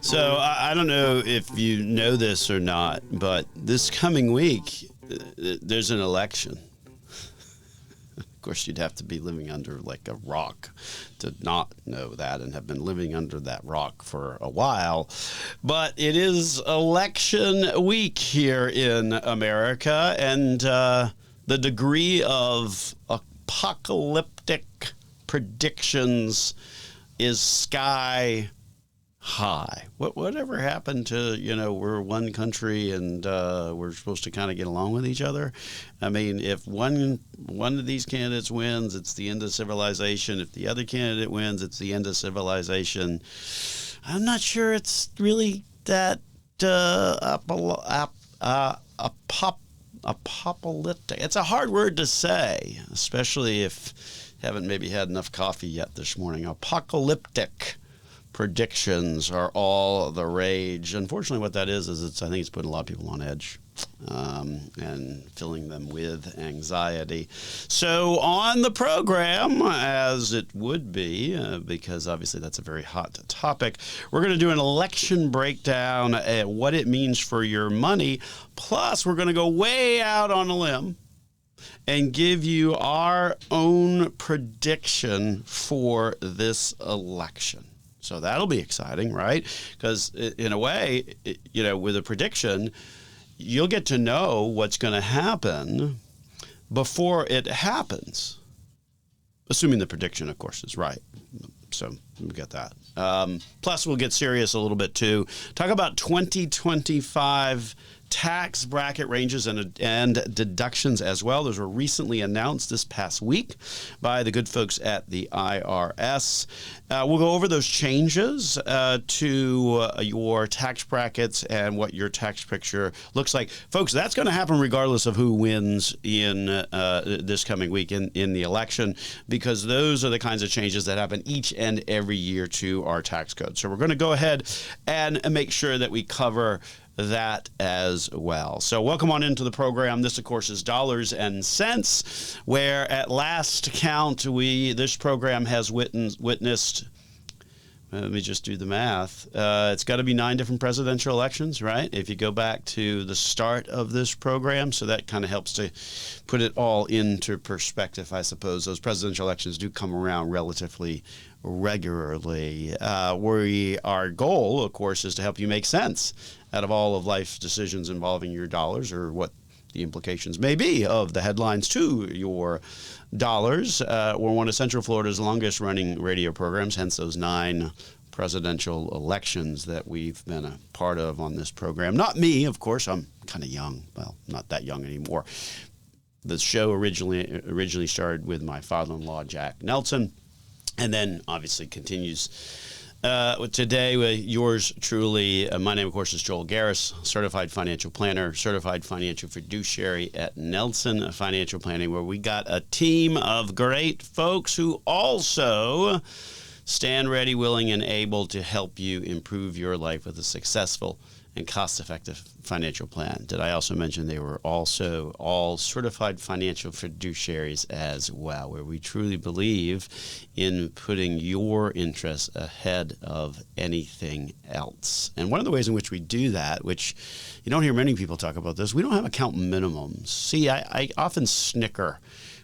So I don't know if you know this or not, but this coming week, there's an election. Of course, you'd have to be living under like a rock to not know that and have been living under that rock for a while. But it is election week here in America, and the degree of apocalyptic predictions is sky high. Whatever happened to, we're one country and we're supposed to kind of get along with each other? I mean, if one of these candidates wins, it's the end of civilization. If the other candidate wins, it's the end of civilization. I'm not sure it's really that apocalyptic. It's a hard word to say, especially if you haven't maybe had enough coffee yet this morning. Apocalyptic predictions are all the rage. Unfortunately, what that is I think it's putting a lot of people on edge and filling them with anxiety. So on the program, as it would be, because obviously that's a very hot topic, we're going to do an election breakdown at what it means for your money. Plus, we're going to go way out on a limb and give you our own prediction for this election. So that'll be exciting, right? Because in a way, with a prediction, you'll get to know what's going to happen before it happens, assuming the prediction, of course, is right. So we get that. Plus, we'll get serious a little bit, too. Talk about 2025 tax bracket ranges and deductions as well. Those were recently announced this past week by the good folks at the IRS. We'll go over those changes to your tax brackets and what your tax picture looks like. Folks, that's going to happen regardless of who wins in this coming week in the election, because those are the kinds of changes that happen each and every year to our tax code. So we're going to go ahead and make sure that we cover that as well. So welcome on into the program. This, of course, is Dollars and Cents, where at last count, this program has witnessed, let me just do the math. It's got to be 9 different presidential elections, right? If you go back to the start of this program, so that kind of helps to put it all into perspective, I suppose. Those presidential elections do come around relatively regularly. Our goal, of course, is to help you make sense out of all of life's decisions involving your dollars, or what the implications may be of the headlines to your dollars. We're one of Central Florida's longest running radio programs, hence those 9 presidential elections that we've been a part of on this program. Not me, of course. I'm kind of young. Well, not that young anymore. The show originally started with my father-in-law, Jack Nelson, and then obviously continues today with yours truly. My name, of course, is Joel Garris, certified financial planner, certified financial fiduciary at Nelson Financial Planning, where we got a team of great folks who also stand ready, willing, and able to help you improve your life with a successful and cost-effective financial plan. Did I also mention they were also all certified financial fiduciaries as well, where we truly believe in putting your interests ahead of anything else. And one of the ways in which we do that, which you don't hear many people talk about this, we don't have account minimums. See, I often snicker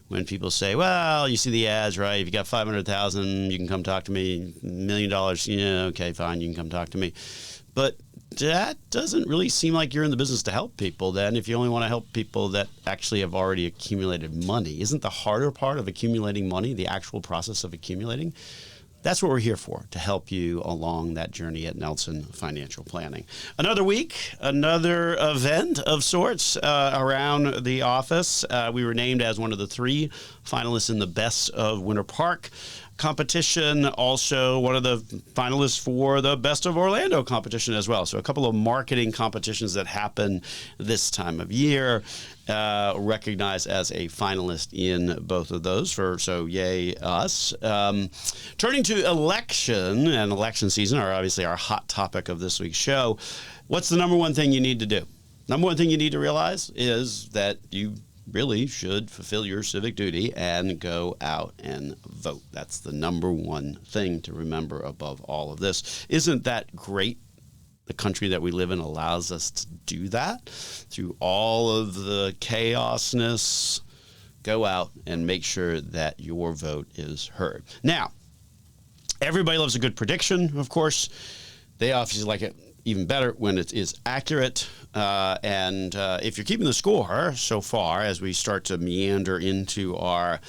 when people say, well, you see the ads, right? If you got $500,000, you can come talk to me. $1 million, yeah, okay, fine, you can come talk to me. But that doesn't really seem like you're in the business to help people then, if you only want to help people that actually have already accumulated money. Isn't the harder part of accumulating money the actual process of accumulating? That's what we're here for, to help you along that journey at Nelson Financial Planning. Another week, another event of sorts around the office. We were named as one of the 3 finalists in the Best of Winter Park competition, also one of the finalists for the Best of Orlando competition as well. So a couple of marketing competitions that happen this time of year, recognized as a finalist in both of those. So yay us. Turning to election and election season are obviously our hot topic of this week's show. What's the number one thing you need to do? Number one thing you need to realize is that you really should fulfill your civic duty and go out and vote. That's the number one thing to remember above all of this. Isn't that great the country that we live in allows us to do that. Through all of the chaosness, go out and make sure that your vote is heard. Now, everybody loves a good prediction, of course. They obviously like it even better when it is accurate. And if you're keeping the score so far as we start to meander into our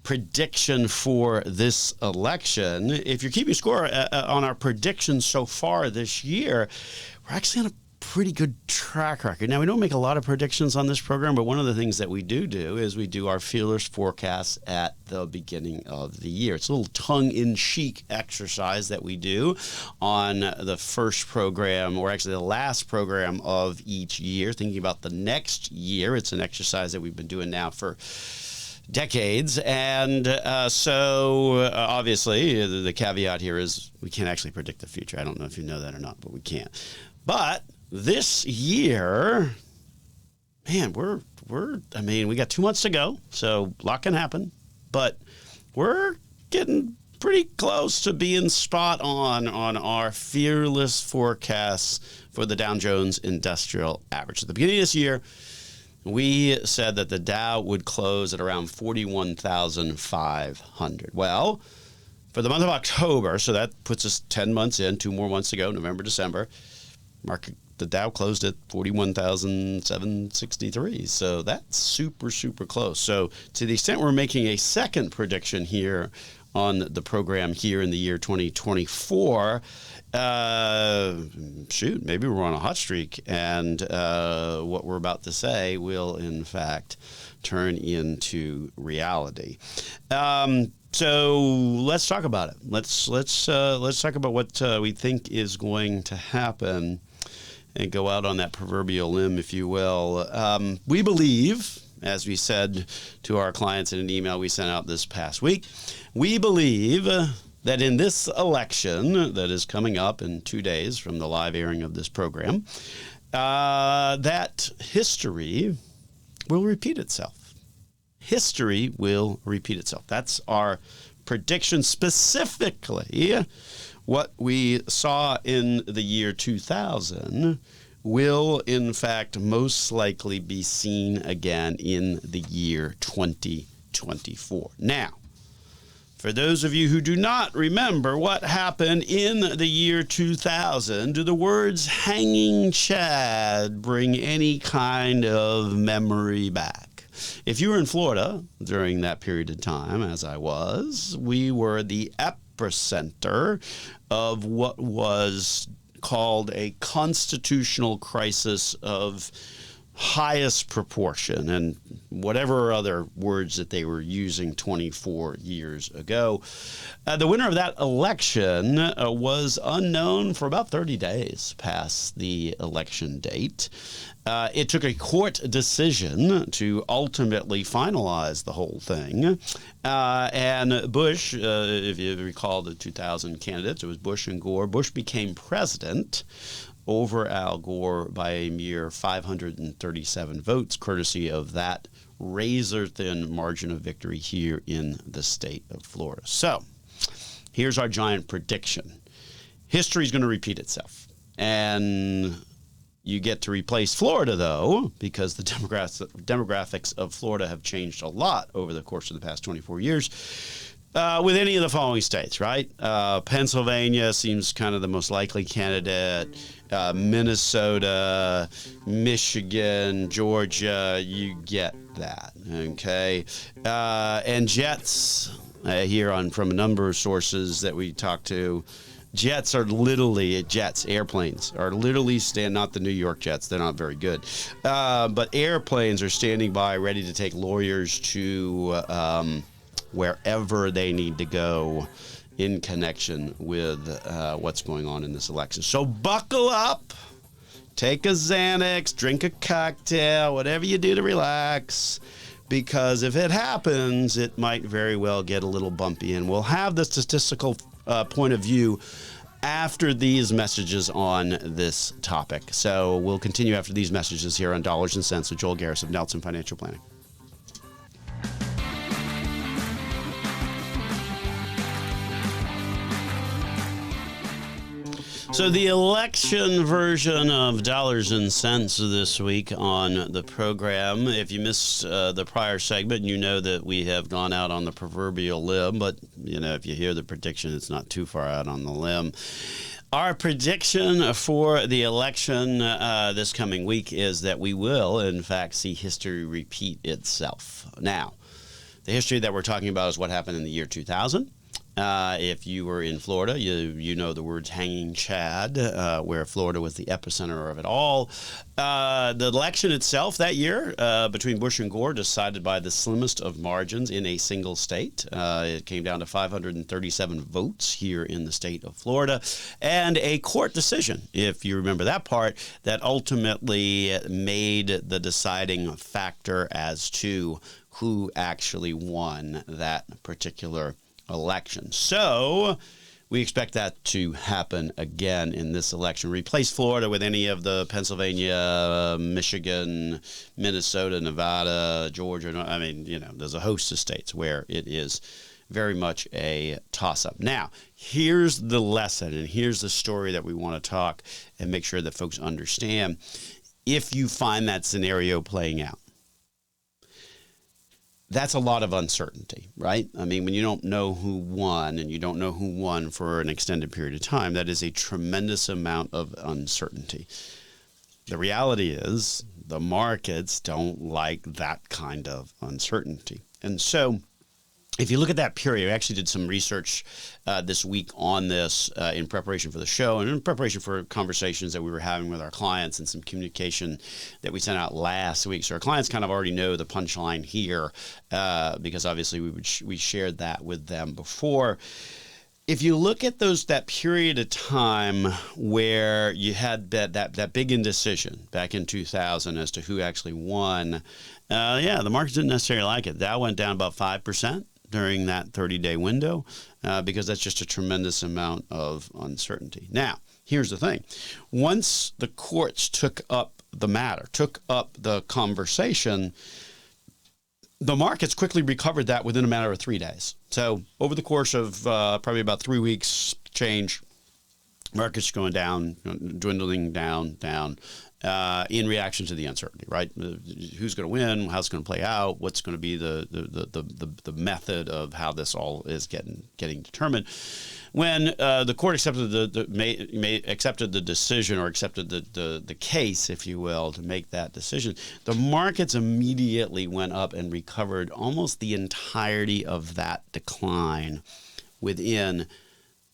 prediction for this election, if you're keeping score on our predictions so far this year, we're actually on a pretty good track record. Now, we don't make a lot of predictions on this program, but one of the things that we do is we do our feelers forecasts at the beginning of the year. It's a little tongue-in-cheek exercise that we do on the first program, or actually the last program of each year, thinking about the next year. It's an exercise that we've been doing now for decades. And so obviously the caveat here is we can't actually predict the future. I don't know if you know that or not, but we can't. But this year, man, we got 2 months to go, so a lot can happen, but we're getting pretty close to being spot on our fearless forecasts for the Dow Jones Industrial Average. At the beginning of this year, we said that the Dow would close at around 41,500. Well, for the month of October, so that puts us 10 months in, 2 more months to go, November, December, the Dow closed at 41,763. So that's super, super close. So to the extent we're making a second prediction here on the program here in the year 2024, maybe we're on a hot streak, and what we're about to say will in fact turn into reality. So let's talk about it. Let's talk about what we think is going to happen and go out on that proverbial limb, if you will. We believe, as we said to our clients in an email we sent out this past week, we believe that in this election that is coming up in 2 days from the live airing of this program, that history will repeat itself. History will repeat itself. That's our prediction. Specifically, what we saw in the year 2000 will, in fact, most likely be seen again in the year 2024. Now, for those of you who do not remember what happened in the year 2000, do the words hanging Chad bring any kind of memory back? If you were in Florida during that period of time, as I was, we were the epicenter of what was called a constitutional crisis of highest proportion, and whatever other words that they were using 24 years ago. The winner of that election was unknown for about 30 days past the election date. It took a court decision to ultimately finalize the whole thing. And Bush, if you recall the 2000 candidates, it was Bush and Gore. Bush became president over Al Gore by a mere 537 votes, courtesy of that razor-thin margin of victory here in the state of Florida. So here's our giant prediction. History is going to repeat itself. And you get to replace Florida, though, because the demographics of Florida have changed a lot over the course of the past 24 years, with any of the following states, right? Pennsylvania seems kind of the most likely candidate. Minnesota, Michigan, Georgia, you get that, okay? And jets, from a number of sources that we talked to, airplanes are literally not the New York Jets, they're not very good, but airplanes are standing by ready to take lawyers to wherever they need to go in connection with what's going on in this election. So buckle up, take a Xanax, drink a cocktail, whatever you do to relax, because if it happens, it might very well get a little bumpy. And we'll have the statistical point of view after these messages on this topic. So we'll continue after these messages here on Dollars and Cents with Joel Garris of Nelson Financial Planning. So the election version of Dollars and Cents this week on the program. If you missed the prior segment, you know that we have gone out on the proverbial limb, but if you hear the prediction, it's not too far out on the limb. Our prediction for the election this coming week is that we will, in fact, see history repeat itself. Now, the history that we're talking about is what happened in the year 2000. If you were in Florida, you know the words hanging Chad, where Florida was the epicenter of it all. The election itself that year between Bush and Gore decided by the slimmest of margins in a single state. It came down to 537 votes here in the state of Florida, and a court decision, if you remember that part, that ultimately made the deciding factor as to who actually won that particular election. So we expect that to happen again in this election. Replace Florida with any of the Pennsylvania, Michigan, Minnesota, Nevada, Georgia. I mean, there's a host of states where it is very much a toss-up. Now, here's the lesson, and here's the story that we want to talk and make sure that folks understand. If you find that scenario playing out, that's a lot of uncertainty, right? I mean, when you don't know who won and you don't know who won for an extended period of time, that is a tremendous amount of uncertainty. The reality is the markets don't like that kind of uncertainty. And so if you look at that period, I actually did some research this week on this in preparation for the show and in preparation for conversations that we were having with our clients and some communication that we sent out last week. So our clients kind of already know the punchline here because obviously we shared that with them before. If you look at that period of time where you had that big indecision back in 2000 as to who actually won, the markets didn't necessarily like it. Dow went down about 5%. During that 30-day window, because that's just a tremendous amount of uncertainty. Now, here's the thing. Once the courts took up the matter, took up the conversation, the markets quickly recovered that within a matter of 3 days. So over the course of probably about 3 weeks change, markets going down, dwindling down, in reaction to the uncertainty, right? Who's going to win? How's it going to play out? What's going to be the method of how this all is getting determined? When the court accepted accepted the decision or accepted the case, if you will, to make that decision, the markets immediately went up and recovered almost the entirety of that decline within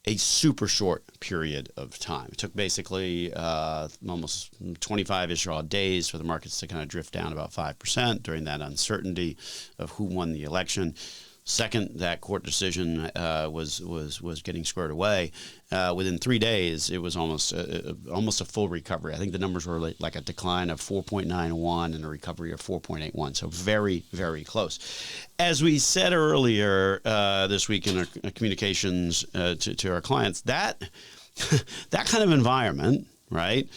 a super short period of time. It took basically almost 25-ish odd days for the markets to kind of drift down about 5% during that uncertainty of who won the election. Second, that court decision was getting squared away. Within 3 days, it was almost a full recovery. I think the numbers were like a decline of 4.91 and a recovery of 4.81. So very, very close. As we said earlier this week in our communications to our clients, that kind of environment, right,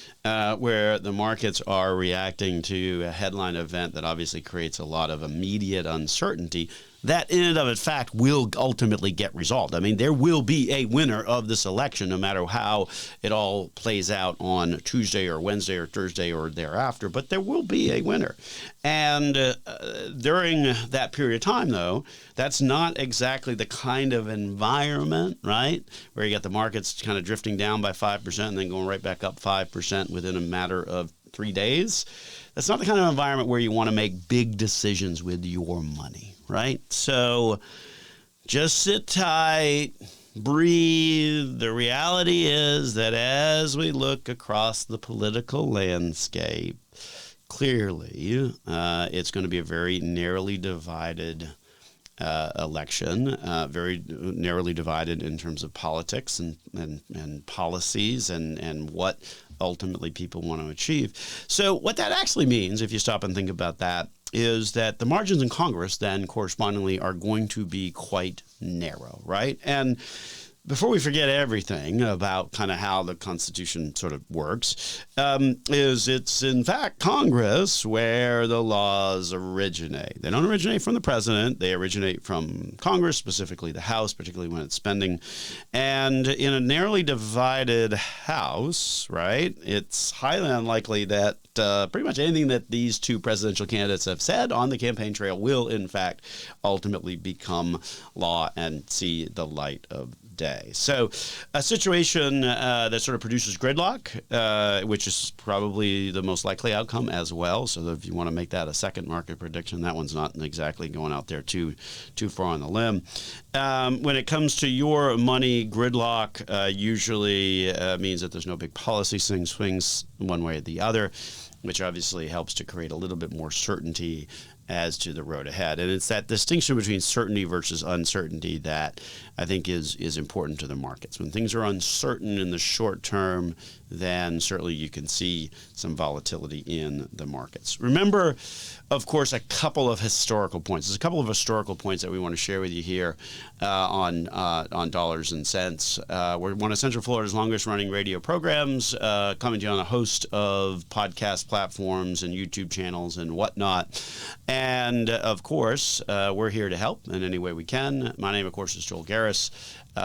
where the markets are reacting to a headline event that obviously creates a lot of immediate uncertainty, that in and of fact will ultimately get resolved. I mean, there will be a winner of this election, no matter how it all plays out on Tuesday or Wednesday or Thursday or thereafter, but there will be a winner. And during that period of time, though, that's not exactly the kind of environment, right, where you got the markets kind of drifting down by 5% and then going right back up 5% within a matter of 3 days. That's not the kind of environment where you want to make big decisions with your money, right? So just sit tight, breathe. The reality is that as we look across the political landscape, clearly it's going to be a very narrowly divided election, very narrowly divided in terms of politics and policies and what ultimately people want to achieve. So what that actually means, if you stop and think about that, is that the margins in Congress then correspondingly are going to be quite narrow, right? And before we forget everything about kind of how the Constitution sort of works, is it's in fact Congress where the laws originate. They don't originate from the president. They originate from Congress, specifically the House, particularly when it's spending. And in a narrowly divided House, right, it's highly unlikely that pretty much anything that these two presidential candidates have said on the campaign trail will, in fact, ultimately become law and see the light of day. So a situation that sort of produces gridlock, which is probably the most likely outcome as well. So if you want to make that a second market prediction, that one's not exactly going out there too far on the limb. When it comes to your money, gridlock usually means that there's no big policy swings one way or the other, which obviously helps to create a little bit more certainty as to the road ahead. And it's that distinction between certainty versus uncertainty that I think is important to the markets. When things are uncertain in the short term, then certainly you can see some volatility in the markets. Remember, of course, a couple of historical points. There's a couple of historical points that we want to share with you here on Dollars and Cents. We're one of Central Florida's longest-running radio programs, coming to you on a host of podcast platforms and YouTube channels and whatnot. And, of course, we're here to help in any way we can. My name, of course, is Joel Garris,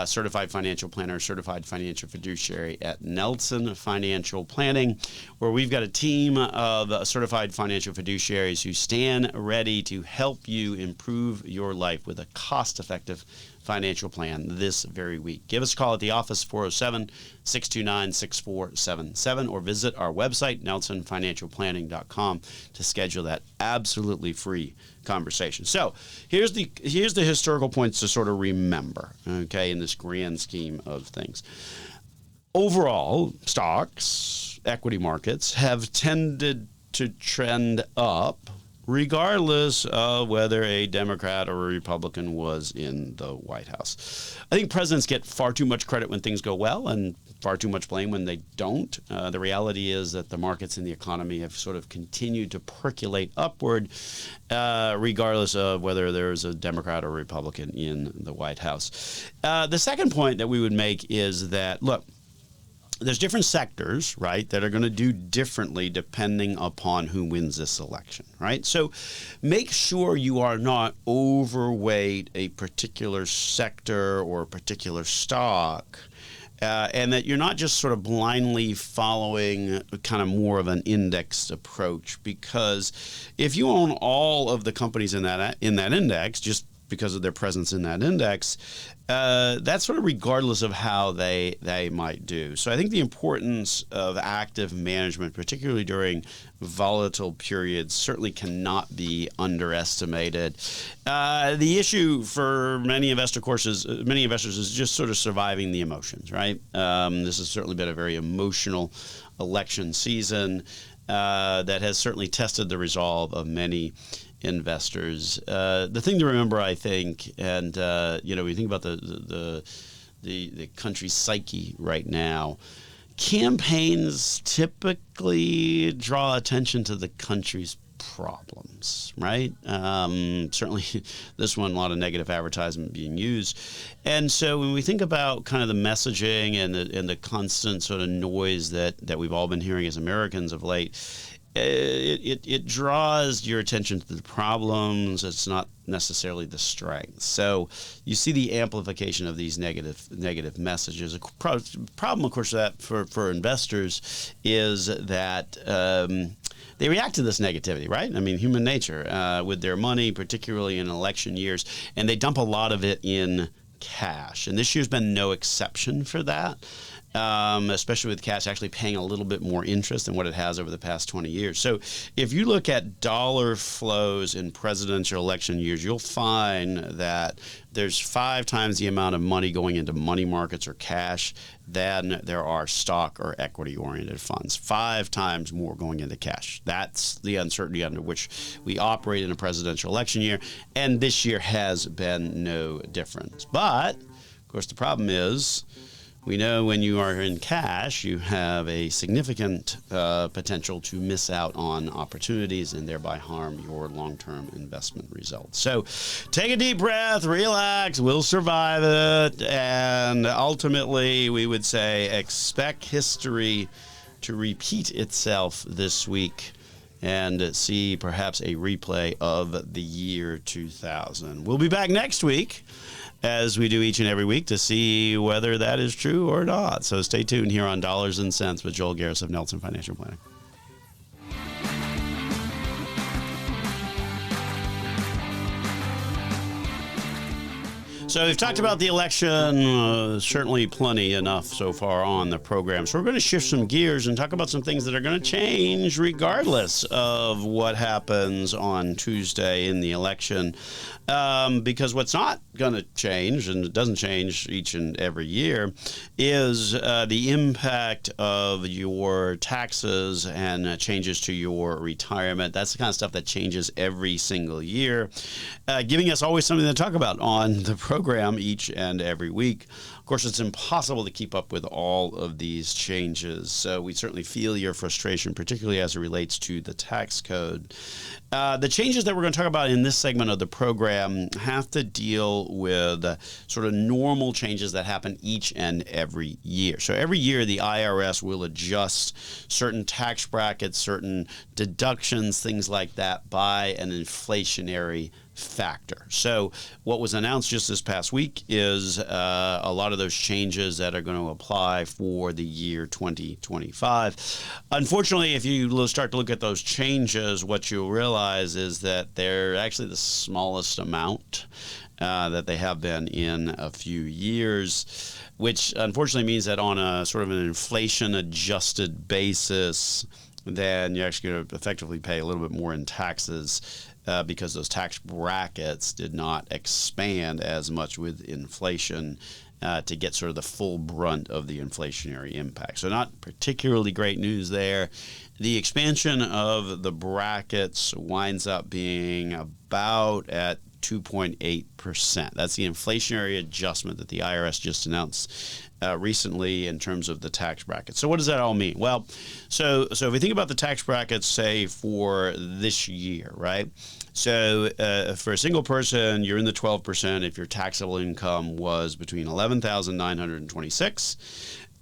certified financial planner, certified financial fiduciary at Nelson Financial Planning, where we've got a team of certified financial fiduciaries who stand ready to help you improve your life with a cost-effective financial plan this very week. Give us a call at the office, 407-629-6477, or visit our website, nelsonfinancialplanning.com, to schedule that absolutely free conversation. So here's the historical points to sort of remember, okay, in this grand scheme of things. Overall, stocks, equity markets have tended to trend up regardless of whether a Democrat or a Republican was in the White House. I think presidents get far too much credit when things go well and far too much blame when they don't. The reality is that the markets and the economy have sort of continued to percolate upward, regardless of whether there's a Democrat or Republican in the White House. The second point that we would make is that, look, there's different sectors, right, that are going to do differently depending upon who wins this election, right? So make sure you are not overweight a particular sector or a particular stock, and that you're not just sort of blindly following kind of more of an indexed approach, because if you own all of the companies in that index just because of their presence in that index, that's sort of regardless of how they might do. So I think the importance of active management, particularly during volatile periods, certainly cannot be underestimated. The issue for many investors is just sort of surviving the emotions, right? This has certainly been a very emotional election season that has certainly tested the resolve of many investors. The thing to remember, I think, and we think about the country's psyche right now. Campaigns typically draw attention to the country's problems, right? Certainly, this one, a lot of negative advertisement being used, and so when we think about kind of the messaging and the constant sort of noise that we've all been hearing as Americans of late, it draws your attention to the problems. It's not necessarily the strengths. So you see the amplification of these negative messages. A problem, of course, that for investors is that they react to this negativity, right? I mean, human nature with their money, particularly in election years, and they dump a lot of it in cash. And this year's been no exception for that. Especially with cash actually paying a little bit more interest than what it has over the past 20 years. So if you look at dollar flows in presidential election years, you'll find that there's 5 times the amount of money going into money markets or cash than there are stock or equity-oriented funds. 5 times more going into cash. That's the uncertainty under which we operate in a presidential election year, and this year has been no different. But, of course, the problem is We know when you are in cash, you have a significant potential to miss out on opportunities and thereby harm your long-term investment results. So take a deep breath, relax, we'll survive it, and ultimately we would say expect history to repeat itself this week and see perhaps a replay of the year 2000. We'll be back next week, as we do each and every week, to see whether that is true or not. So stay tuned here on Dollars and Cents with Joel Garris of Nelson Financial Planning. So we've talked about the election, certainly plenty enough so far on the program. So we're going to shift some gears and talk about some things that are going to change regardless of what happens on Tuesday in the election. Because what's not going to change, and it doesn't change each and every year, is the impact of your taxes and changes to your retirement. That's the kind of stuff that changes every single year, giving us always something to talk about on the program each and every week. Of course, it's impossible to keep up with all of these changes, so we certainly feel your frustration, particularly as it relates to the tax code. The changes that we're going to talk about in this segment of the program have to deal with sort of normal changes that happen each and every year. So every year, the IRS will adjust certain tax brackets, certain deductions, things like that, by an inflationary factor. So what was announced just this past week is a lot of those changes that are going to apply for the year 2025. Unfortunately, if you start to look at those changes, what you'll realize is that they're actually the smallest amount that they have been in a few years, which unfortunately means that on a sort of an inflation-adjusted basis, then you're actually going to effectively pay a little bit more in taxes because those tax brackets did not expand as much with inflation to get sort of the full brunt of the inflationary impact. So not particularly great news there. The expansion of the brackets winds up being about at 2.8%. That's the inflationary adjustment that the IRS just announced recently in terms of the tax bracket. So what does that all mean? Well, so if we think about the tax brackets, say for this year, right? So for a single person, you're in the 12% if your taxable income was between $11,926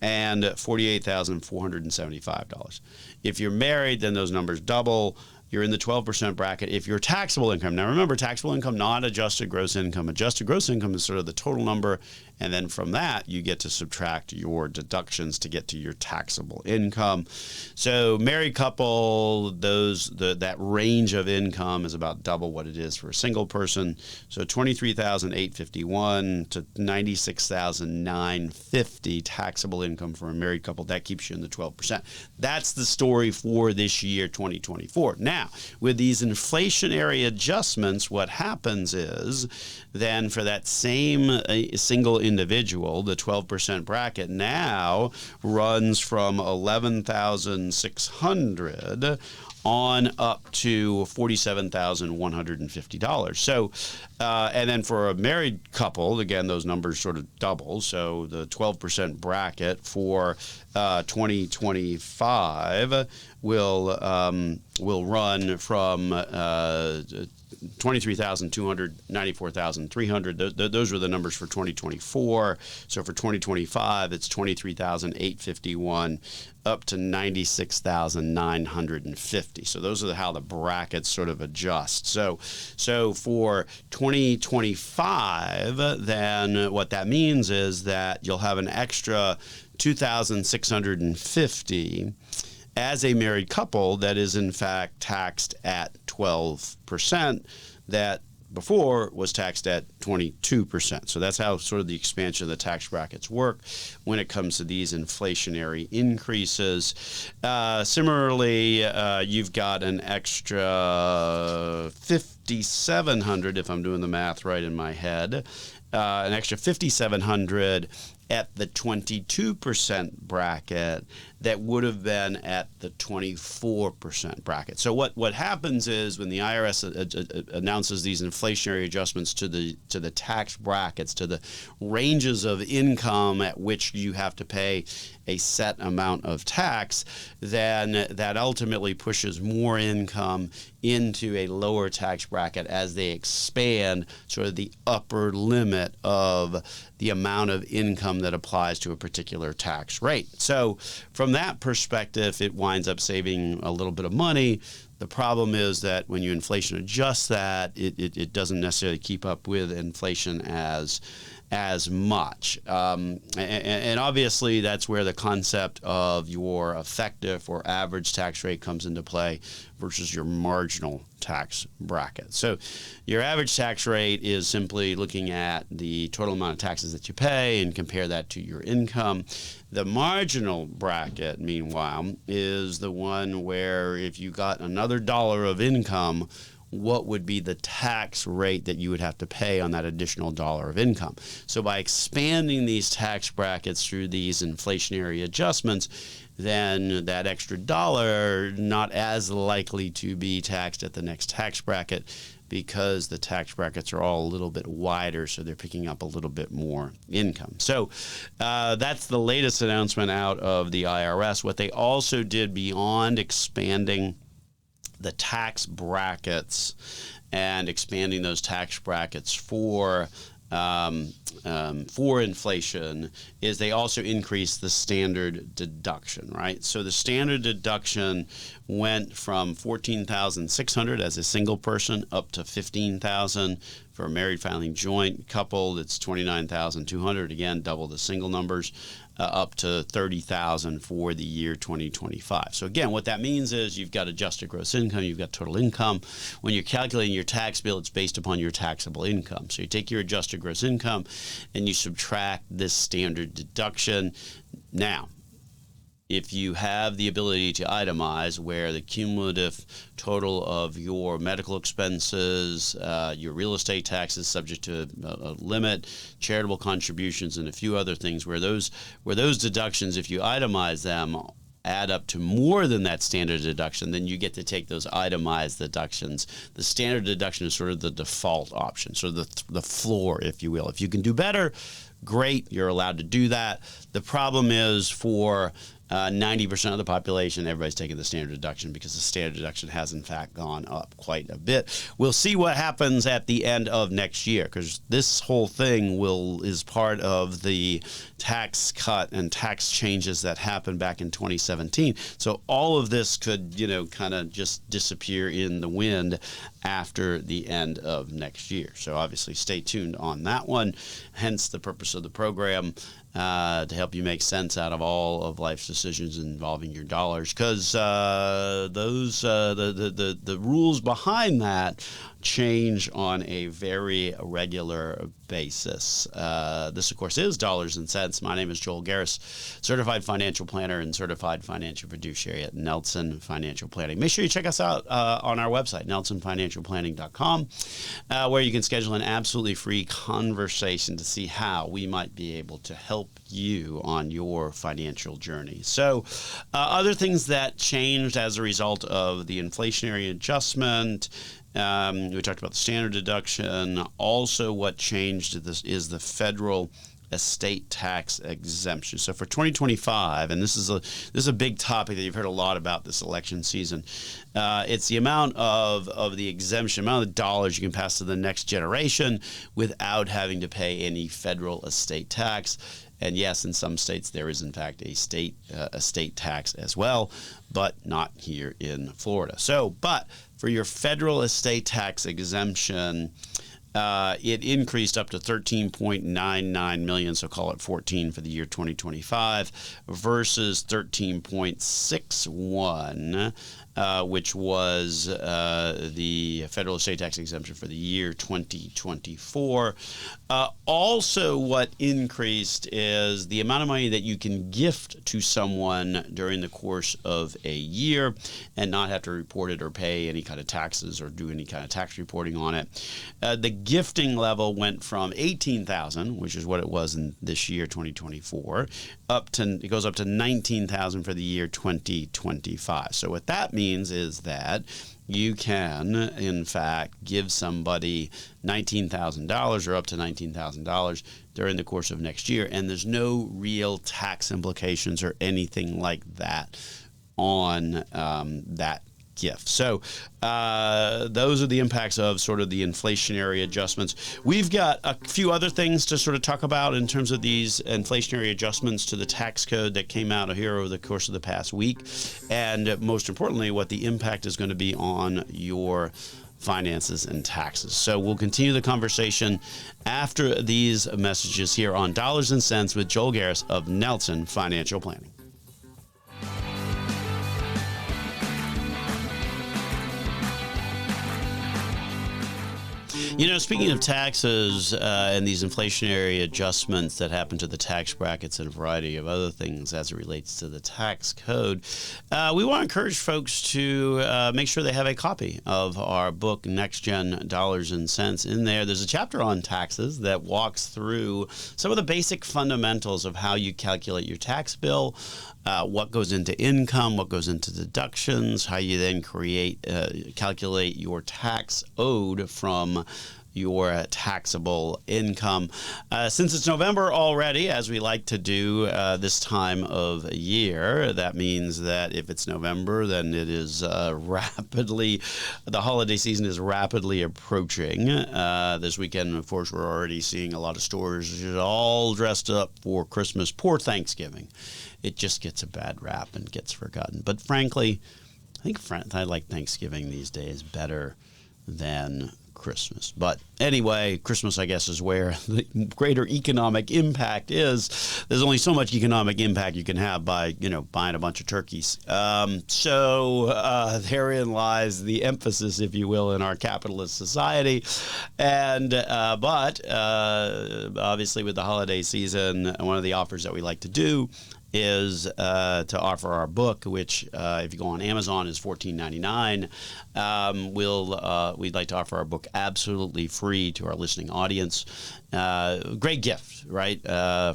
and $48,475. If you're married, then those numbers double. You're in the 12% bracket if your taxable income. Now remember, taxable income, not adjusted gross income. Adjusted gross income is sort of the total number, and then from that you get to subtract your deductions to get to your taxable income. So married couple, that range of income is about double what it is for a single person. So $23,851 to $96,950 taxable income for a married couple. That keeps you in the 12%. That's the story for this year, 2024. Now, with these inflationary adjustments, what happens is then for that same single individual, the 12% bracket now runs from $11,600 on up to $47,150. So, and then for a married couple, again, those numbers sort of double. So the 12% bracket for 2025 will run from $23,200, $94,300. Those were the numbers for 2024. So for 2025, it's $23,851 up to $96,950. So those are how the brackets sort of adjust. So for 2025, then what that means is that you'll have an extra $2,650 as a married couple that is in fact taxed at 12%, that before was taxed at 22%. So that's how sort of the expansion of the tax brackets work when it comes to these inflationary increases. Similarly, you've got an extra $5,700, if I'm doing the math right in my head, an extra $5,700 at the 22% bracket that would have been at the 24% bracket. So what happens is when the IRS announces these inflationary adjustments to the tax brackets, to the ranges of income at which you have to pay a set amount of tax, then that ultimately pushes more income into a lower tax bracket as they expand sort of the upper limit of the amount of income that applies to a particular tax rate. So from that perspective, it winds up saving a little bit of money. The problem is that when you inflation adjust that, it doesn't necessarily keep up with inflation as much. And obviously, that's where the concept of your effective or average tax rate comes into play versus your marginal tax bracket. So your average tax rate is simply looking at the total amount of taxes that you pay and compare that to your income. The marginal bracket, meanwhile, is the one where if you got another dollar of income, what would be the tax rate that you would have to pay on that additional dollar of income. So by expanding these tax brackets through these inflationary adjustments, then that extra dollar not as likely to be taxed at the next tax bracket because the tax brackets are all a little bit wider, so they're picking up a little bit more income. So that's the latest announcement out of the IRS. What they also did beyond expanding the tax brackets and expanding those tax brackets for inflation is they also increased the standard deduction, right? So the standard deduction went from $14,600 as a single person up to $15,000 for a married filing joint couple. It's $29,200, again, double the single numbers, up to $30,000 for the year 2025. So again, what that means is you've got adjusted gross income, you've got total income. When you're calculating your tax bill, it's based upon your taxable income. So you take your adjusted gross income and you subtract this standard deduction. Now, if you have the ability to itemize where the cumulative total of your medical expenses, your real estate taxes subject to a limit, charitable contributions, and a few other things where those deductions, if you itemize them, add up to more than that standard deduction, then you get to take those itemized deductions. The standard deduction is sort of the default option, sort of the floor, if you will. If you can do better, great, you're allowed to do that. The problem is for 90% of the population, everybody's taking the standard deduction because the standard deduction has in fact gone up quite a bit. We'll see what happens at the end of next year because this whole thing is part of the tax cut and tax changes that happened back in 2017. So all of this could, kind of just disappear in the wind after the end of next year. So obviously stay tuned on that one. Hence the purpose of the program. To help you make sense out of all of life's decisions involving your dollars, because the rules behind that change on a very regular basis. This, of course, is Dollars and Cents. My name is Joel Garris, certified financial planner and certified financial fiduciary at Nelson Financial Planning. Make sure you check us out on our website, nelsonfinancialplanning.com, where you can schedule an absolutely free conversation to see how we might be able to help you on your financial journey. So other things that changed as a result of the inflationary adjustment, we talked about the standard deduction. Also what changed is the federal estate tax exemption. So for 2025, and this is a big topic that you've heard a lot about this election season, it's the amount of the exemption, amount of dollars you can pass to the next generation without having to pay any federal estate tax. And yes, in some states there is in fact a state estate tax as well, but not here in Florida. So, but for your federal estate tax exemption, it increased up to $13.99 million, so call it 14 for the year 2025, versus 13.61 which was the federal estate tax exemption for the year 2024. Also, what increased is the amount of money that you can gift to someone during the course of a year and not have to report it or pay any kind of taxes or do any kind of tax reporting on it. The gifting level went from $18,000, which is what it was in this year, 2024, it goes up to $19,000 for the year 2025. So what that means is that you can, in fact, give somebody $19,000 or up to $19,000 during the course of next year, and there's no real tax implications or anything like that on that gift. So those are the impacts of sort of the inflationary adjustments. We've got a few other things to sort of talk about in terms of these inflationary adjustments to the tax code that came out here over the course of the past week, and most importantly, what the impact is going to be on your finances and taxes. So we'll continue the conversation after these messages here on Dollars and Cents with Joel Garris of Nelson Financial Planning. You know, speaking of taxes and these inflationary adjustments that happen to the tax brackets and a variety of other things as it relates to the tax code, we want to encourage folks to make sure they have a copy of our book, Next Gen Dollars and Cents. In there, there's a chapter on taxes that walks through some of the basic fundamentals of how you calculate your tax bill, what goes into income, what goes into deductions, how you then calculate your tax owed from your taxable income. Since it's November already, as we like to do this time of year, that means that if it's November, then it is the holiday season is rapidly approaching. This weekend, of course, we're already seeing a lot of stores all dressed up for Christmas. Poor Thanksgiving. It just gets a bad rap and gets forgotten. But frankly, I like Thanksgiving these days better than Christmas. But anyway, Christmas, I guess, is where the greater economic impact is. There's only so much economic impact you can have by, buying a bunch of turkeys. So therein lies the emphasis, if you will, in our capitalist society. And but obviously, with the holiday season, one of the offers that we like to do is to offer our book, which if you go on Amazon is $14.99. We'd like to offer our book absolutely free to our listening audience. Great gift, right?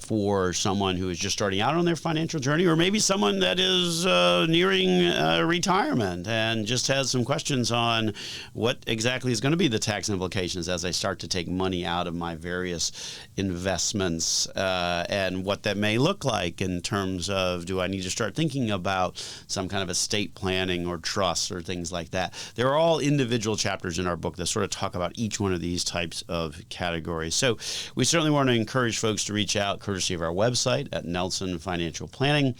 For someone who is just starting out on their financial journey, or maybe someone that is nearing retirement and just has some questions on what exactly is going to be the tax implications as I start to take money out of my various investments, and what that may look like in terms of, do I need to start thinking about some kind of estate planning or trust or things like that. There are all individual chapters in our book that sort of talk about each one of these types of categories. So we certainly want to encourage folks to reach out courtesy of our website at Nelson Financial Planning,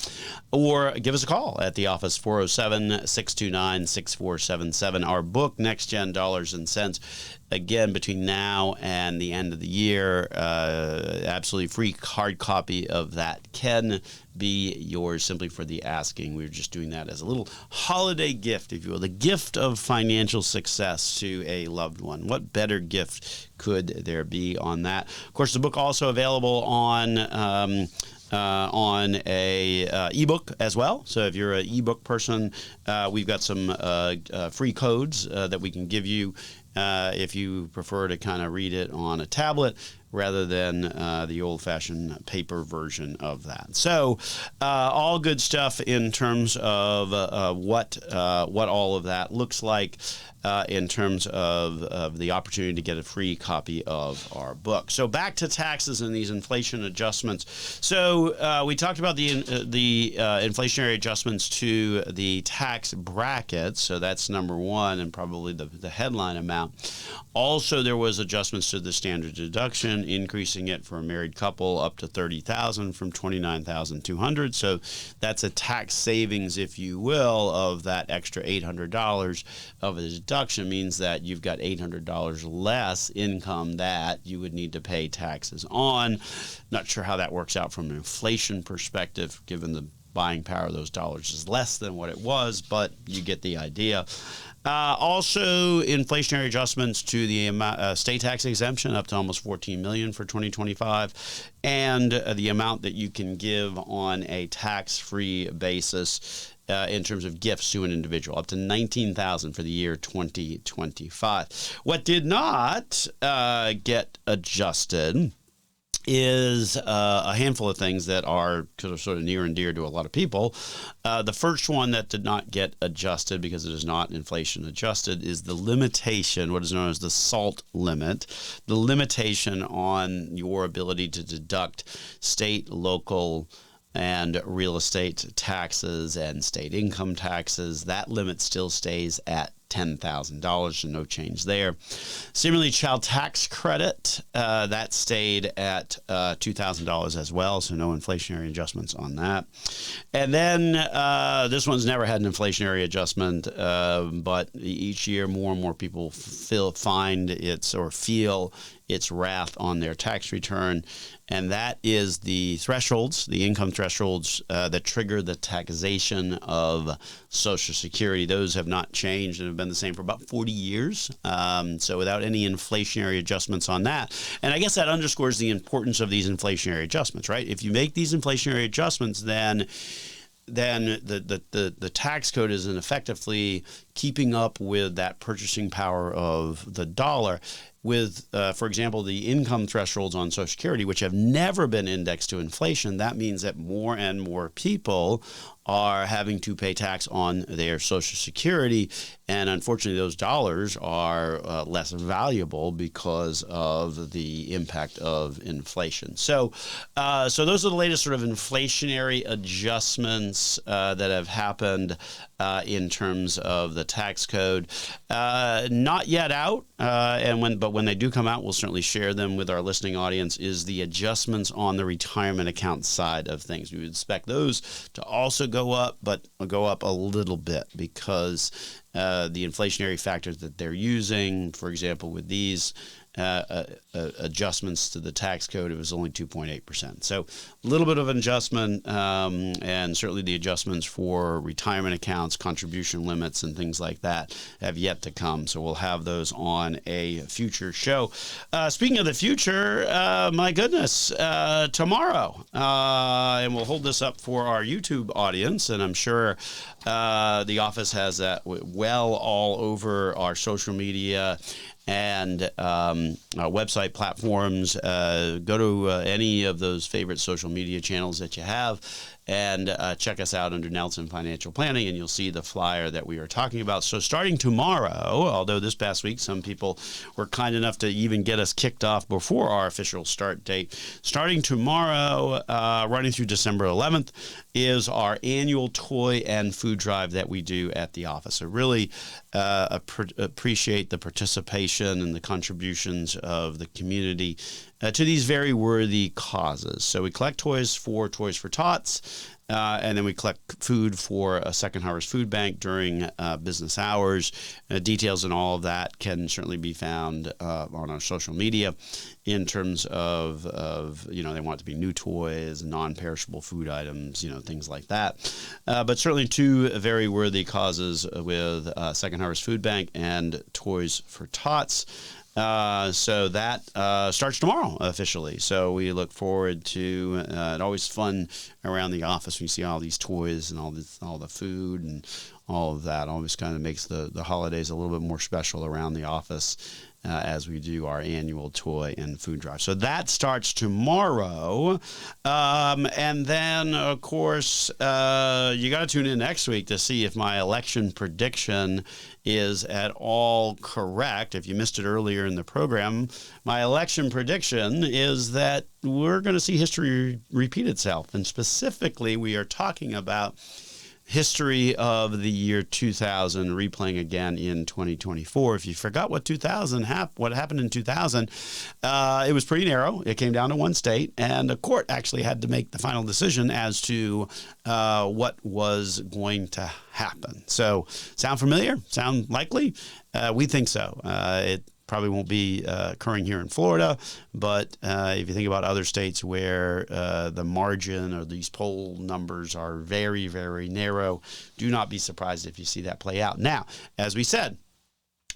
or give us a call at the office, 407-629-6477. Our book, Next Gen Dollars and Cents, again, between now and the end of the year, absolutely free hard copy of that can be yours simply for the asking. We're just doing that as a little holiday gift, if you will, the gift of financial success to a loved one. What better gift could there be on that? Of course, the book also available on a ebook as well. So if you're an ebook person, we've got some free codes that we can give you if you prefer to kind of read it on a tablet rather than the old-fashioned paper version of that. So all good stuff in terms of what all of that looks like in terms of the opportunity to get a free copy of our book. So back to taxes and these inflation adjustments. So we talked about the inflationary adjustments to the tax bracket. So that's number one and probably the headline amount. Also, there was adjustments to the standard deduction, increasing it for a married couple up to $30,000 from $29,200. So that's a tax savings, if you will, of that extra $800 of a deduction. Means that you've got $800 less income that you would need to pay taxes on. Not sure how that works out from an inflation perspective, given the buying power of those dollars is less than what it was, but you get the idea. Also, inflationary adjustments to the state tax exemption up to almost $14 million for 2025, and the amount that you can give on a tax-free basis in terms of gifts to an individual, up to $19,000 for the year 2025. What did not get adjusted is a handful of things that are sort of near and dear to a lot of people. The first one that did not get adjusted because it is not inflation adjusted is the limitation, what is known as the SALT limit, the limitation on your ability to deduct state, local, and real estate taxes and state income taxes. That limit still stays at $10,000, so no change there. Similarly, child tax credit, that stayed at $2,000 as well, so no inflationary adjustments on that. And then this one's never had an inflationary adjustment, but each year more and more people feel its wrath on their tax return, and that is the thresholds, the income thresholds that trigger the taxation of Social Security. Those have not changed and have been the same for about 40 years, so without any inflationary adjustments on that. And I guess that underscores the importance of these inflationary adjustments, right? If you make these inflationary adjustments, then the tax code is effectively keeping up with that purchasing power of the dollar. With, for example, the income thresholds on Social Security, which have never been indexed to inflation, that means that more and more people are having to pay tax on their Social Security. And unfortunately, those dollars are less valuable because of the impact of inflation. So those are the latest sort of inflationary adjustments that have happened in terms of the tax code. Not yet out, but when they do come out, we'll certainly share them with our listening audience, is the adjustments on the retirement account side of things. We would expect those to also go up, but go up a little bit because the inflationary factors that they're using, for example, with these adjustments to the tax code, it was only 2.8%. So a little bit of an adjustment, and certainly the adjustments for retirement accounts, contribution limits, and things like that have yet to come. So we'll have those on a future show. Speaking of the future, my goodness, tomorrow, and we'll hold this up for our YouTube audience, and I'm sure the office has that well all over our social media and website platforms. Go to any of those favorite social media channels that you have and check us out under Nelson Financial Planning, and you'll see the flyer that we are talking about. So starting tomorrow, although this past week some people were kind enough to even get us kicked off before our official start date, starting tomorrow, running through December 11th, is our annual toy and food drive that we do at the office. So really appreciate the participation and the contributions of the community to these very worthy causes. So we collect toys for Toys for Tots, and then we collect food for a Second Harvest Food Bank during business hours. Details and all of that can certainly be found on our social media in terms of they want it to be new toys, non-perishable food items, things like that. But certainly two very worthy causes with Second Harvest Food Bank and Toys for Tots. So that starts tomorrow officially. So we look forward to it. Always fun around the office when you see all these toys and all the food and all of that. Always kind of makes the holidays a little bit more special around the office as we do our annual toy and food drive. So that starts tomorrow. And then, of course, you got to tune in next week to see if my election prediction is at all correct. If you missed it earlier in the program, my election prediction is that we're going to see history repeat itself. And specifically, we are talking about history of the year 2000 replaying again in 2024. If you forgot what happened in 2000, it was pretty narrow. It came down to one state, and the court actually had to make the final decision as to what was going to happen. So, sound familiar? Sound likely? We think so. probably won't be occurring here in Florida, but if you think about other states where the margin or these poll numbers are very, very narrow, do not be surprised if you see that play out. Now, as we said,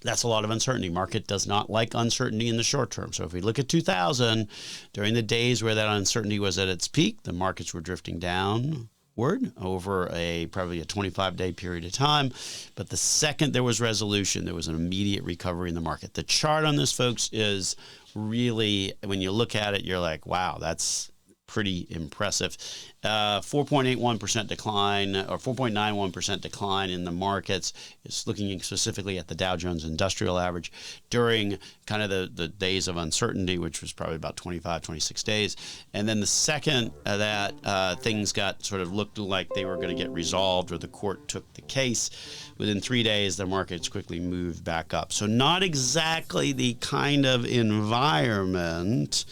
that's a lot of uncertainty. Market does not like uncertainty in the short term. So if we look at 2000, during the days where that uncertainty was at its peak, the markets were drifting downward over probably a 25-day period of time. But the second there was resolution, there was an immediate recovery in the market. The chart on this, folks, is really, when you look at it, you're like, wow, that's pretty impressive. 4.81% decline, or 4.91% decline in the markets. It's looking specifically at the Dow Jones Industrial Average during kind of the days of uncertainty, which was probably about 25, 26 days. And then the second that things got sort of looked like they were going to get resolved, or the court took the case, within 3 days, the markets quickly moved back up. So not exactly the kind of environment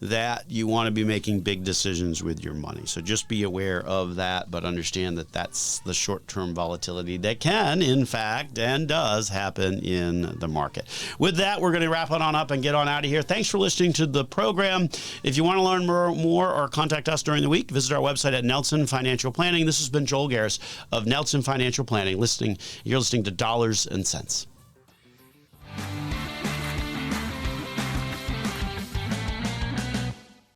that you want to be making big decisions with your money. So just be aware of that, but understand that that's the short-term volatility that can, in fact, and does happen in the market. With that, we're going to wrap it on up and get on out of here. Thanks for listening to the program. If you want to learn more or contact us during the week, visit our website at Nelson Financial Planning. This has been Joel Garris of Nelson Financial Planning. You're listening to Dollars and Cents.